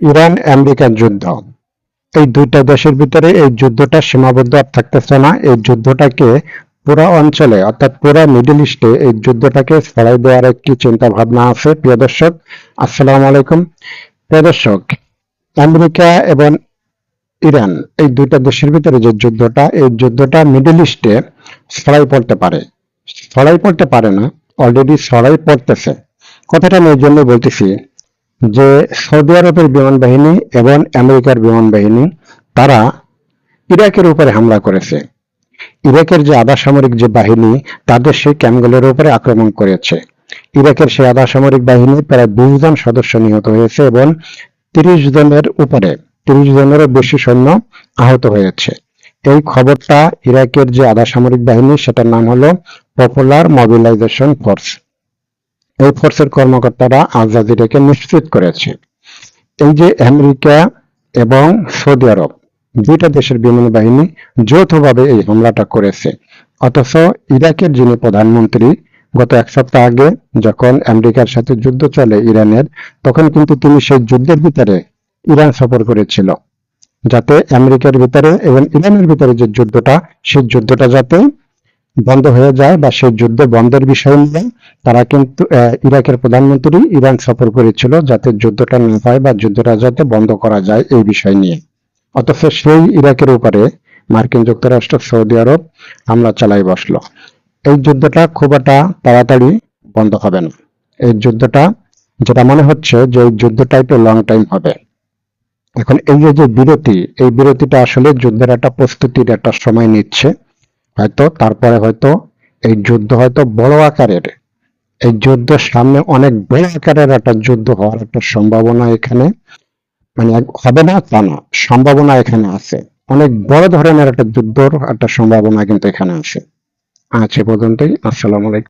Iran আমেরিকার যুদ্ধ, এই দুইটা দেশের ভিতরে এই যুদ্ধটা সীমাবদ্ধ আর থাকতেছে না। এই যুদ্ধটাকে পুরা অঞ্চলে অর্থাৎ পুরা মিডল ইস্টে এই যুদ্ধটাকে ছড়াই দেওয়ার একটি চিন্তা ভাবনা আছে। প্রিয় দর্শক, আসসালামু আলাইকুম। প্রিয় দর্শক, আমেরিকা এবং ইরান এই দুইটা দেশের ভিতরে যে যুদ্ধটা, এই যুদ্ধটা মিডল ইস্টে ছড়াই পড়তে পারে। ছড়াই পড়তে পারে না, অলরেডি ছড়াই পড়তেছে। কথাটা আমি এই জন্য বলতেছি যে সৌদি আরবের বিমান বাহিনী এবং আমেরিকার বিমান বাহিনী তারা ইরাকের উপরে হামলা করেছে। ইরাকের যে আধা সামরিক যে বাহিনী, তাদের সেই ক্যাম্পগুলোর উপরে আক্রমণ করেছে। ইরাকের সেই আধা সামরিক বাহিনীর প্রায় 20 জন সদস্য নিহত হয়েছে এবং 30 জনের উপরে 30 জনেরও বেশি সৈন্য আহত হয়েছে। এই খবরটা ইরাকের যে আধা সামরিক বাহিনী, সেটার নাম হলো পপুলার মোবিলাইজেশন ফোর্স। এই ফোর্সের কর্মকর্তারা আল জাজিরাকে নিশ্চিত করেছে এই যে আমেরিকা এবং সৌদি আরব দুইটা দেশের বিমান বাহিনী যৌথভাবে এই হামলাটা করেছে। অথচ ইরাকের যিনি প্রধানমন্ত্রী, গত এক সপ্তাহ আগে যখন আমেরিকার সাথে যুদ্ধ চলে ইরানের, তখন কিন্তু তিনি সেই যুদ্ধের ভিতরে ইরান সফর করেছিল, যাতে আমেরিকার ভিতরে এবং ইরানের ভিতরে যে যুদ্ধটা, সেই যুদ্ধটা যাতে বন্ধ হয়ে যায় বা সেই যুদ্ধ বন্ধের বিষয় নিয়ে তারা কিন্তু ইরাকের প্রধানমন্ত্রী ইরান সফর করেছিল, যাতে যুদ্ধটা না হয় বা যুদ্ধটা যাতে বন্ধ করা যায় এই বিষয় নিয়ে। অথচ সেই ইরাকের উপরে মার্কিন যুক্তরাষ্ট্র, সৌদি আরব হামলা চালাই বসলো। এই যুদ্ধটা খুব একটা তাড়াতাড়ি বন্ধ হবে না। এই যুদ্ধটা, যেটা মনে হচ্ছে যে এই যুদ্ধটা একটু লং টাইম হবে। এখন এই যে যে বিরতি, এই বিরতিটা আসলে যুদ্ধের একটা প্রস্তুতির একটা সময় নিচ্ছে। হয়তো তারপরে হয়তো এই যুদ্ধ হয়তো বড় আকারের, এই যুদ্ধের সামনে অনেক বড় আকারের একটা যুদ্ধ হওয়ার একটা সম্ভাবনা এখানে, মানে হবে না তা না, সম্ভাবনা এখানে আছে। অনেক বড় ধরনের একটা যুদ্ধর একটা সম্ভাবনা কিন্তু এখানে আছে। আজ এ পর্যন্তই। আসসালামু আলাইকুম।